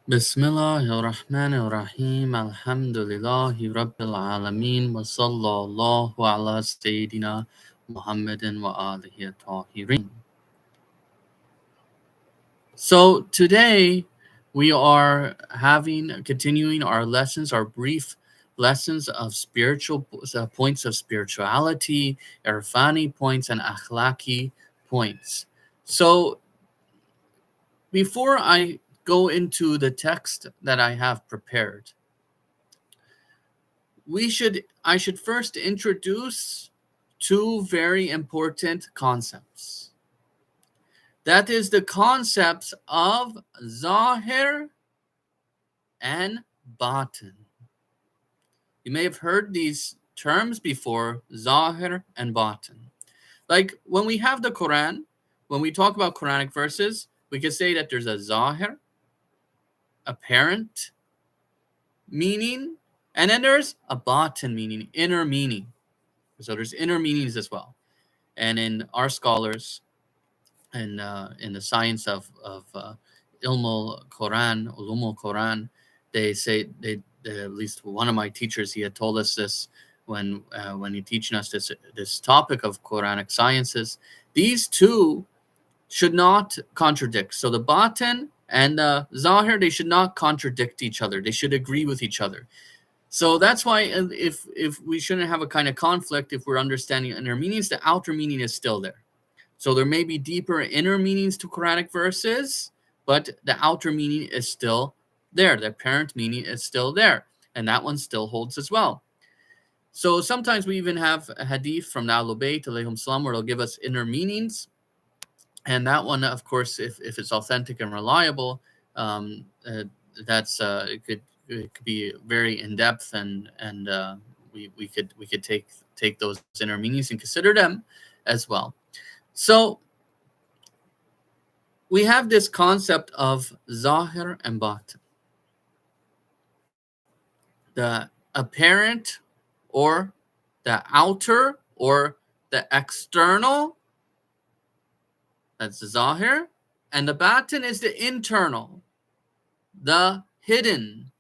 Bismillahirrahmanirrahim. Alhamdulillahi Rabbil Alameen. Wa sallallahu ala Sayyidina Muhammadin wa alihi tahirin. So today we are continuing our lessons, our brief lessons of spiritual points of spirituality, irfani points, and akhlaqi points. So before I go into the text that I have prepared, I should first introduce two very important concepts. That is the concepts of Zahir and Batin. You may have heard these terms before, Zahir and Batin. Like when we have the Quran, when we talk about Quranic verses, we can say that there's a Zahir, apparent meaning, and then there's a Batin meaning, inner meaning. So there's inner meanings as well. And in our scholars, and in the science of ilmul Quran, ulumul Quran, they say at least one of my teachers, he had told us this when he teaching us this topic of Quranic sciences. These two should not contradict. So the batin and the zahir, they should not contradict each other. They should agree with each other. So that's why if we shouldn't have a kind of conflict if we're understanding inner meanings, the outer meaning is still there. So there may be deeper inner meanings to Quranic verses, but the outer meaning is still there. The apparent meaning is still there. And that one still holds as well. So sometimes we even have a hadith from the Ahlul Bayt, alayhim salam, where it'll give us inner meanings. And that one, of course, if it's authentic and reliable, it could be very in depth, and we could take those inner meanings and consider them as well. So we have this concept of Zahir and Batin. The apparent or the outer or the external, that's the Zahir, and the Batin is the internal, the hidden,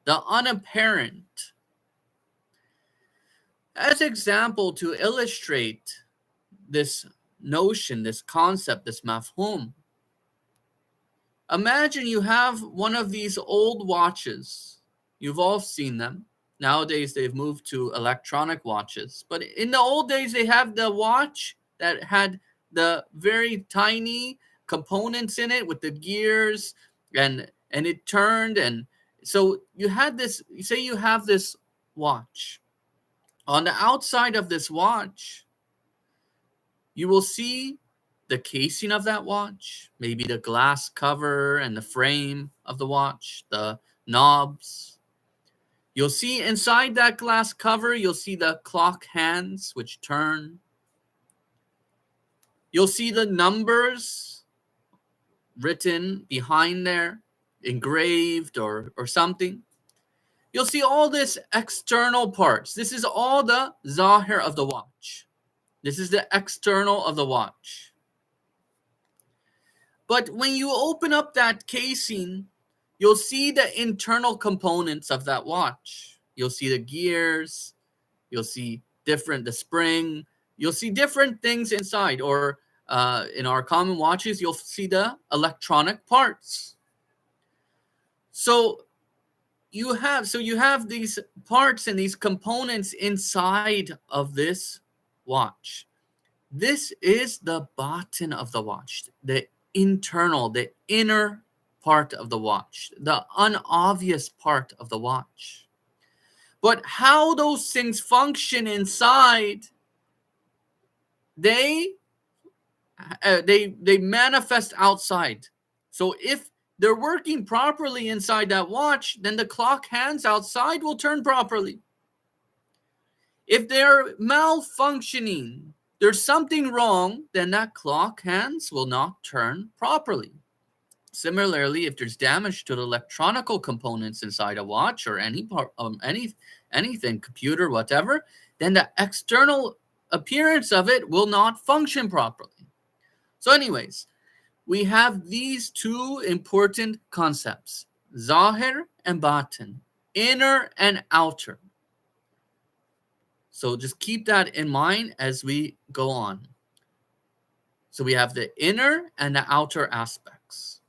the unapparent. As example, to illustrate this notion, this concept, this mafhum, imagine you have one of these old watches. You've all seen them. Nowadays, they've moved to electronic watches. But in the old days, they have the watch that had the very tiny components in it with the gears, and it turned. And so you had this, say you have this watch. On the outside of this watch, you will see the casing of that watch, maybe the glass cover and the frame of the watch, the knobs. You'll see inside that glass cover, you'll see the clock hands which turn. You'll see the numbers written behind there, engraved or something. You'll see all this external parts. This is all the zahir of the watch. This is the external of the watch. But when you open up that casing, you'll see the internal components of that watch. You'll see the gears, you'll see the spring, you'll see different things inside. Or in our common watches, you'll see the electronic parts. So you have these parts and these components inside of this watch. This is the batin of the watch, the internal, the inner part of the watch, the unobvious part of the watch. But how those things function inside, they manifest outside. So if they're working properly inside that watch, then the clock hands outside will turn properly. If they're malfunctioning, there's something wrong, then that clock hands will not turn properly. Similarly, if there's damage to the electronical components inside a watch or anything, computer, whatever, then the external appearance of it will not function properly. So anyways, we have these two important concepts, Zahir and batin, inner and outer. So just keep that in mind as we go on. So we have the inner and the outer aspects.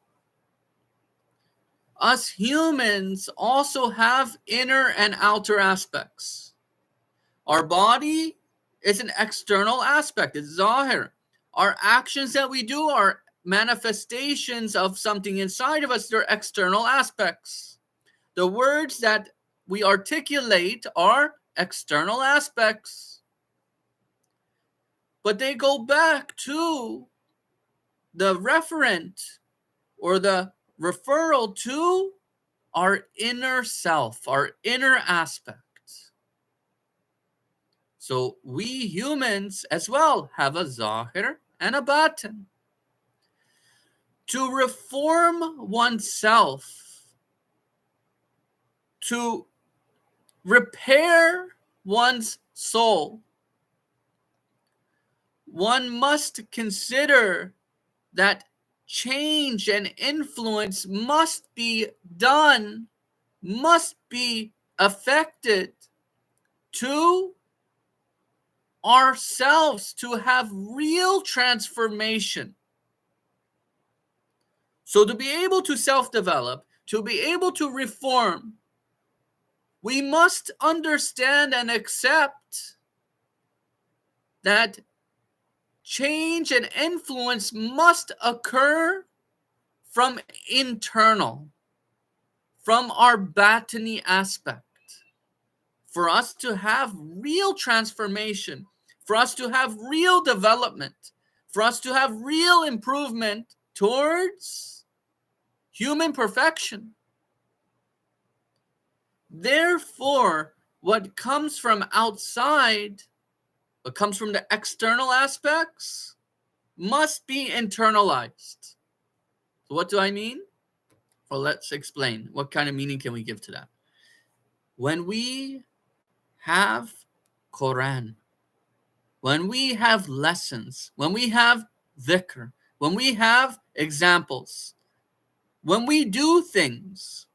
Us humans also have inner and outer aspects. Our body is an external aspect. It's zahir. Our actions that we do are manifestations of something inside of us. They're external aspects. The words that we articulate are external aspects. But they go back to the referent or the referral to our inner self, our inner aspect. So we humans as well have a zahir and a batin. To reform oneself, to repair one's soul, one must consider that change and influence must be done, must be affected to ourselves to have real transformation. So to be able to self-develop, to be able to reform, we must understand and accept that change and influence must occur from internal, from our batini aspect. For us to have real transformation, for us to have real development, for us to have real improvement towards human perfection. Therefore, what comes from outside, what comes from the external aspects, must be internalized. So what do I mean? Well, let's explain. What kind of meaning can we give to that? When we have Quran, when we have lessons, when we have dhikr, when we have examples, when we do things,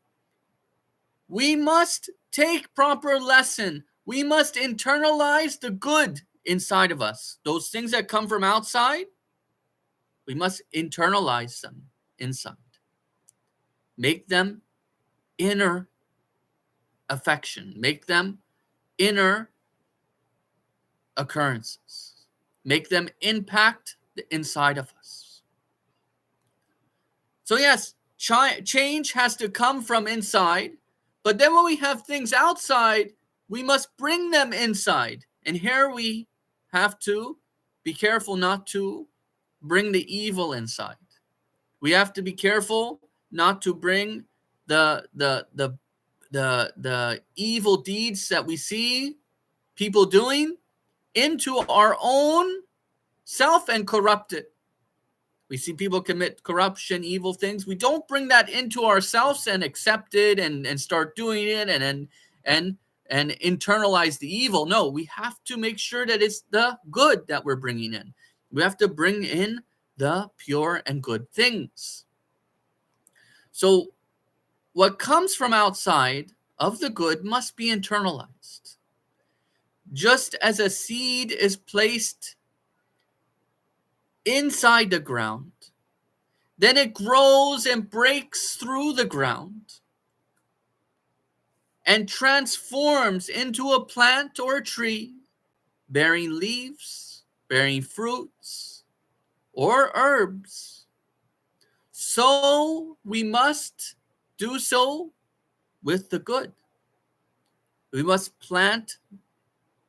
we must take proper lesson. We must internalize the good inside of us. Those things that come from outside, we must internalize them inside. Make them inner affection. Make them inner occurrences. Make them impact the inside of us. So yes, change has to come from inside, but then when we have things outside, we must bring them inside. And here we have to be careful not to bring the evil inside. We have to be careful not to bring the evil deeds that we see people doing into our own self and corrupt it. We see people commit corruption, evil things. We don't bring that into ourselves and accept it and start doing it and internalize the evil. No, we have to make sure that it's the good that we're bringing in. We have to bring in the pure and good things. So what comes from outside of the good must be internalized. Just as a seed is placed inside the ground, then it grows and breaks through the ground and transforms into a plant or a tree, bearing leaves, bearing fruits, or herbs. So we must do so with the good. We must plant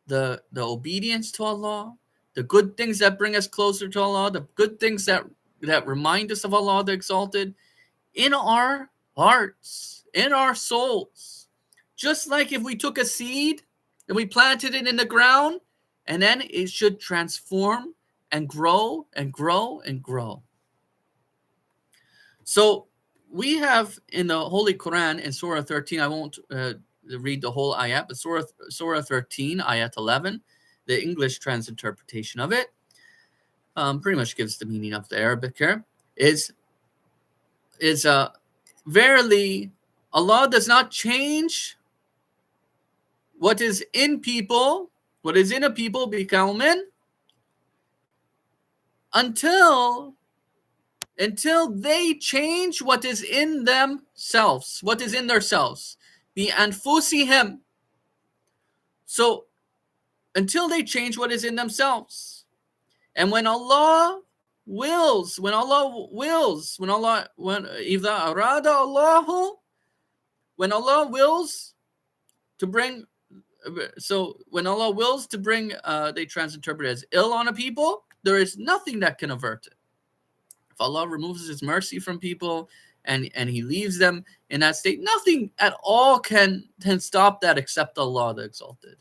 the obedience to Allah, the good things that bring us closer to Allah, the good things that remind us of Allah the Exalted in our hearts, in our souls. Just like if we took a seed and we planted it in the ground, and then it should transform and grow and grow and grow. So we have in the Holy Quran in Surah 13, I won't read the whole ayat, but Surah 13, ayat 11, the English transinterpretation of it, pretty much gives the meaning of the Arabic here, is verily Allah does not change what is in people, what is in a people, بِقَوْمٍ, until they change what is in themselves, what is in themselves. بِأَنفُسِهِمْ. So until they change what is in themselves. And when Allah wills, when Allah wills to bring, so when Allah wills to bring, they transinterpret as ill on a people, there is nothing that can avert it. If Allah removes His mercy from people and He leaves them in that state, nothing at all can stop that except Allah the Exalted.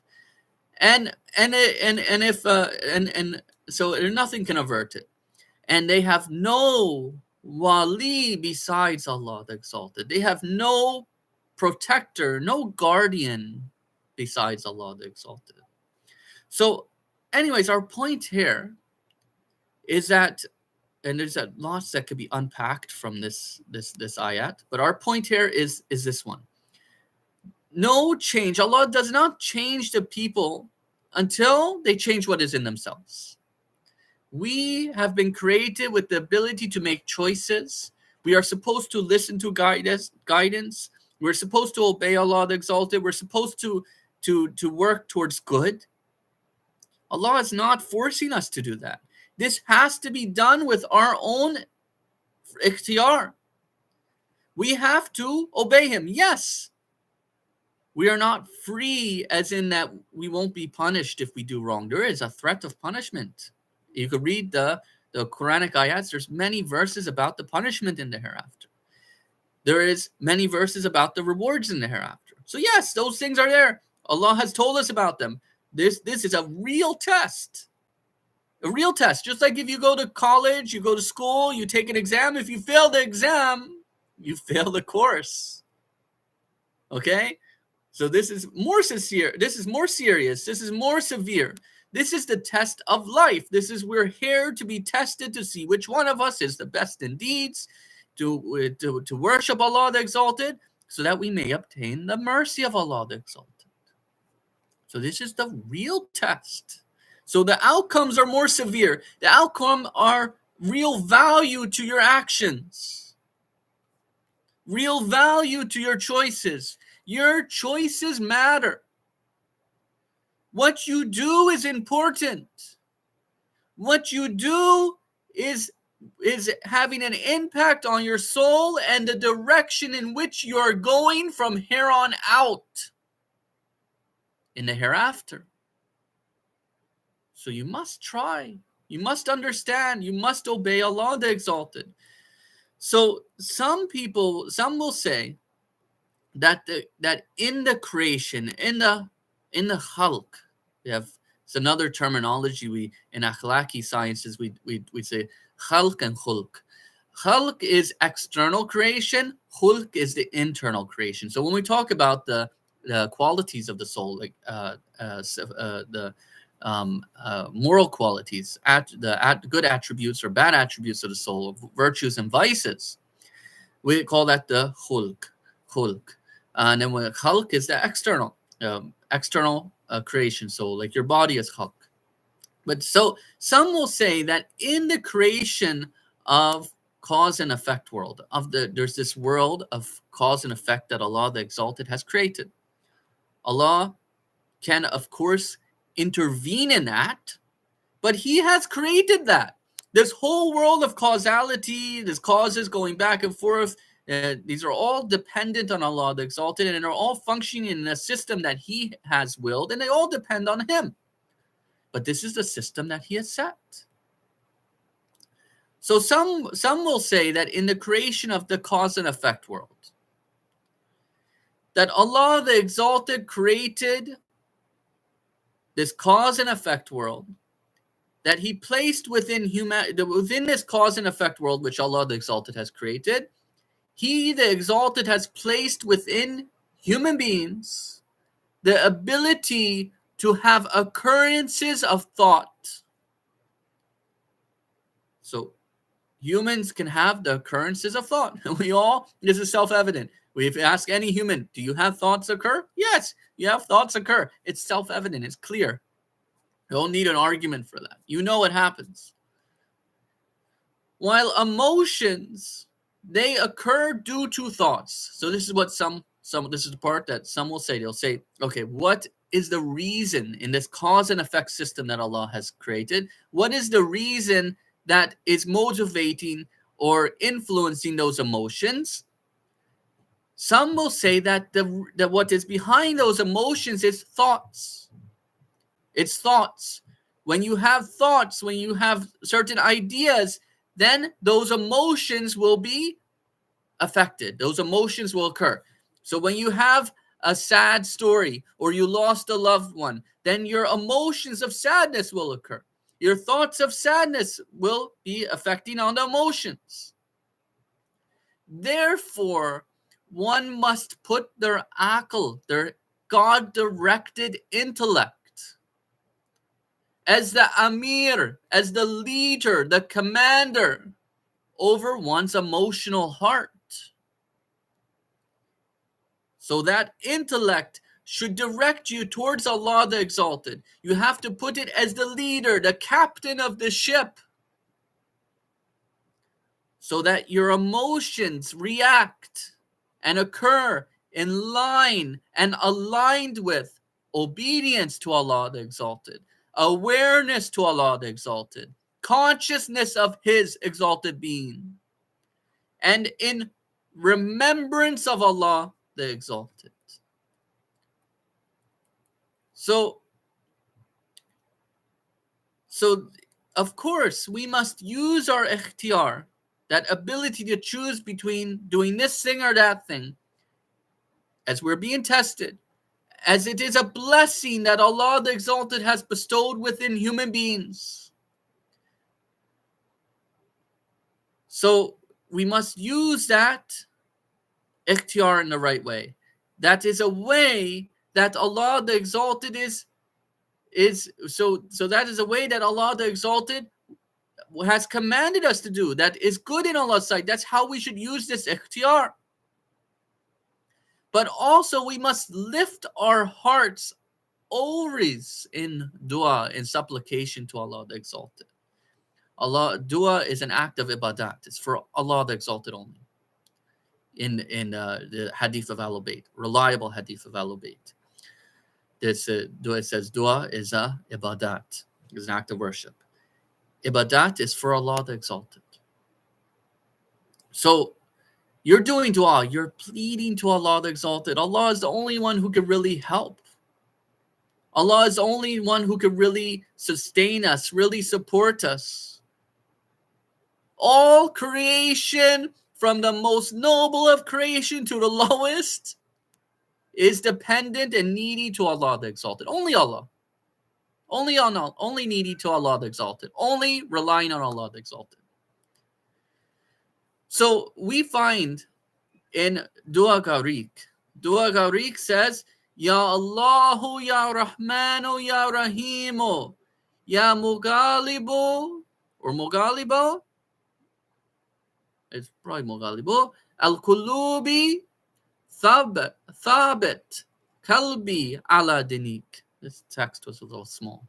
So nothing can avert it. And they have no wali besides Allah the Exalted. They have no protector, no guardian besides Allah the Exalted. So anyways, our point here is that, and there's a lot that could be unpacked from this ayat, but our point here is this one. No change. Allah does not change the people until they change what is in themselves. We have been created with the ability to make choices. We are supposed to listen to guidance. We're supposed to obey Allah the Exalted. We're supposed to work towards good. Allah is not forcing us to do that. This has to be done with our own ikhtiyar. We have to obey Him. Yes. We are not free as in that we won't be punished if we do wrong. There is a threat of punishment. You could read the Quranic ayats. There's many verses about the punishment in the hereafter. There is many verses about the rewards in the hereafter. So yes, those things are there. Allah has told us about them. This is a real test. A real test. Just like if you go to college, you go to school, you take an exam. If you fail the exam, you fail the course. Okay? So this is more sincere. This is more serious. This is more severe. This is the test of life. We're here to be tested to see which one of us is the best in deeds, to worship Allah the Exalted, so that we may obtain the mercy of Allah the Exalted. So this is the real test. So the outcomes are more severe. The outcome are real value to your actions, real value to your choices. Your choices matter. What you do is important. What you do is having an impact on your soul and the direction in which you are going from here on out in the hereafter. So you must try. You must understand. You must obey Allah the Exalted. So some will say that in the creation, in the khalq, it's another terminology we in akhlaqi sciences we say khalq and khulq. Khalq is external creation, khulq is the internal creation. So when we talk about the qualities of the soul, like the moral qualities, good attributes or bad attributes of the soul, virtues and vices, we call that the khulq. And then when khalq is the external creation, so like your body is khalq. But so some will say that in the creation of cause and effect world, there's this world of cause and effect that Allah the Exalted has created. Allah can, of course, intervene in that, but He has created that. This whole world of causality, this causes going back and forth, these are all dependent on Allah the Exalted, and are all functioning in a system that He has willed, and they all depend on Him. But this is the system that He has set. So some will say that in the creation of the cause and effect world, that Allah the Exalted created this cause and effect world, that He placed within this cause and effect world which Allah the Exalted has created, He the Exalted has placed within human beings the ability to have occurrences of thought. So Humans can have the occurrences of thought. This is self-evident. If you ask any human, do you have thoughts occur? Yes, you have thoughts occur. It's self-evident. It's clear. You don't need an argument for that. You know what happens. While emotions, they occur due to thoughts. So this is what this is the part that some will say. They'll say, okay, what is the reason in this cause and effect system that Allah has created? What is the reason that is motivating or influencing those emotions? Some will say that that what is behind those emotions is thoughts. It's thoughts. When you have thoughts, when you have certain ideas, then those emotions will be affected. Those emotions will occur. So when you have a sad story or you lost a loved one, then your emotions of sadness will occur. Your thoughts of sadness will be affecting on the emotions. Therefore, one must put their aql, their God-directed intellect, as the amir, as the leader, the commander over one's emotional heart. So that intellect should direct you towards Allah the Exalted. You have to put it as the leader, the captain of the ship, so that your emotions react and occur in line and aligned with obedience to Allah the Exalted, awareness to Allah the Exalted, consciousness of His exalted being, and in remembrance of Allah the Exalted. So of course, we must use our ikhtiyar, that ability to choose between doing this thing or that thing, as we're being tested, as it is a blessing that Allah the Exalted has bestowed within human beings. So we must use that ikhtiyar in the right way. That is a way that Allah the Exalted so that is a way that Allah the Exalted has commanded us to do. That is good in Allah's sight. That's how we should use this ikhtiyar. But also we must lift our hearts always in dua, in supplication to Allah the Exalted. Dua is an act of ibadat. It's for Allah the Exalted only. In the hadith of Ahlul Bayt, reliable hadith of Ahlul Bayt, this dua says dua is a ibadat, is an act of worship. Ibadat is for Allah the Exalted. So you're doing dua, you're pleading to Allah the Exalted. Allah is the only one who can really help. Allah is the only one who can really sustain us, really support us. All creation, from the most noble of creation to the lowest, is dependent and needy to Allah the Exalted. Only Allah. Only needy to Allah the Exalted. Only relying on Allah the Exalted. So we find in Dua Gharik says, Ya Allahu, Ya Rahmanu, Ya Rahimu, Ya Mughalibu, or Mughalibo, it's probably Mughalibu, Al-Kulubi, Thabit, Kalbi ala dinik. This text was a little small.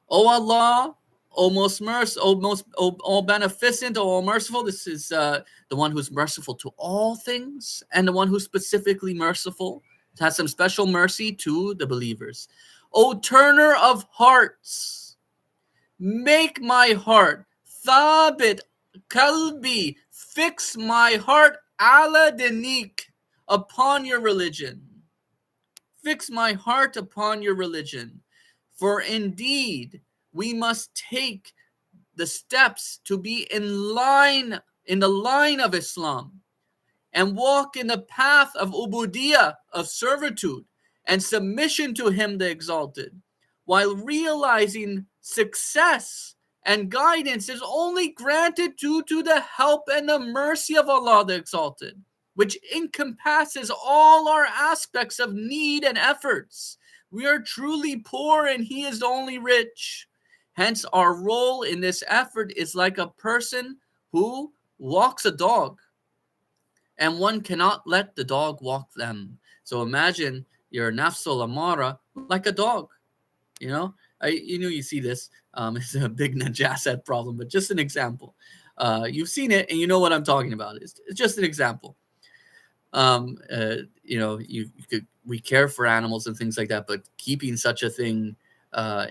O Allah, O most beneficent, O all merciful. This is the one who's merciful to all things, and the one who's specifically merciful, has some special mercy to the believers. O turner of hearts, make my heart thabit, kalbi, fix my heart ala dinik, upon your religion. Fix my heart upon your religion. For indeed, we must take the steps to be in the line of Islam, and walk in the path of ubudiyah, of servitude and submission to Him the Exalted, while realizing success and guidance is only granted due to the help and the mercy of Allah the Exalted, which encompasses all our aspects of need and efforts. We are truly poor and He is only rich. Hence, our role in this effort is like a person who walks a dog, and one cannot let the dog walk them. So imagine your nafsul amara like a dog. You know, you see this. It's a big najasat problem, but just an example. You've seen it, and you know what I'm talking about. It's just an example. We care for animals and things like that, but keeping such a thing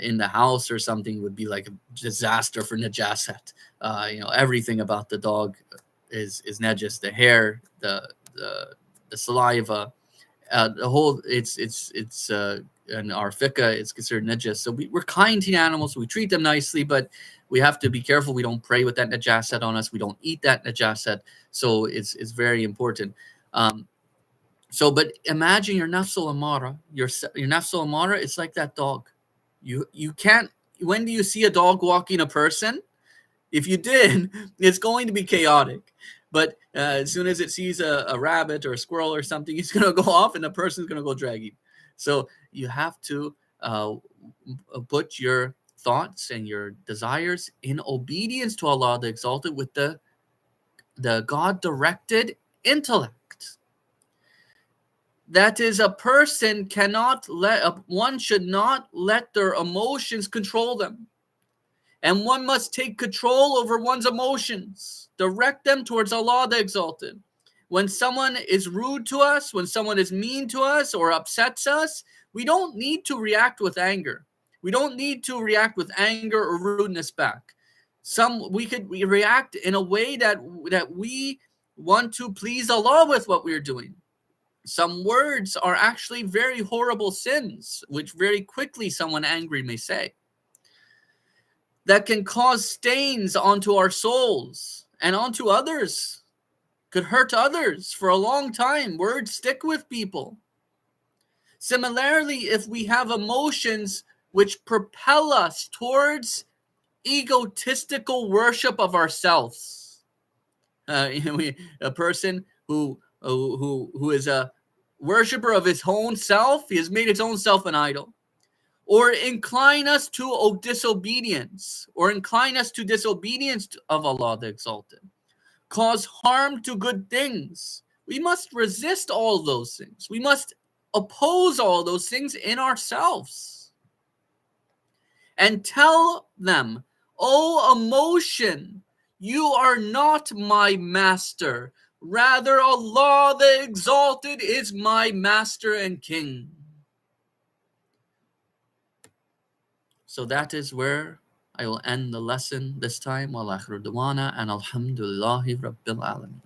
in the house or something would be like a disaster for najasat. Everything about the dog is najis. The hair, the saliva, the whole. It's in our fiqh, it's considered najis. So we're kind to animals. We treat them nicely, but we have to be careful. We don't pray with that najasat on us. We don't eat that najasat. So it's very important. But imagine your nafsul amara, your nafsul amara, it's like that dog. You can't. When do you see a dog walking a person? If you did, it's going to be chaotic. But as soon as it sees a rabbit or a squirrel or something, it's going to go off, and the person's going to go dragging. So you have to put your thoughts and your desires in obedience to Allah the Exalted with the God-directed intellect. That is, a person one should not let their emotions control them. And one must take control over one's emotions, direct them towards Allah the Exalted. When someone is rude to us, when someone is mean to us or upsets us, we don't need to react with anger. We don't need to react with anger or rudeness back. We react in a way that we want to please Allah with what we're doing. Some words are actually very horrible sins, which very quickly someone angry may say, that can cause stains onto our souls and onto others, could hurt others for a long time. Words stick with people. Similarly, if we have emotions which propel us towards egotistical worship of ourselves, a person who is a worshiper of his own self, he has made his own self an idol, or incline us to disobedience, of Allah the Exalted, cause harm to good things. We must resist all those things. We must oppose all those things in ourselves and tell them, "O emotion, you are not my master. Rather, Allah the Exalted is my master and king." So that is where I will end the lesson this time. Wa akhiru da'wana and alhamdulillahi rabbil alamin.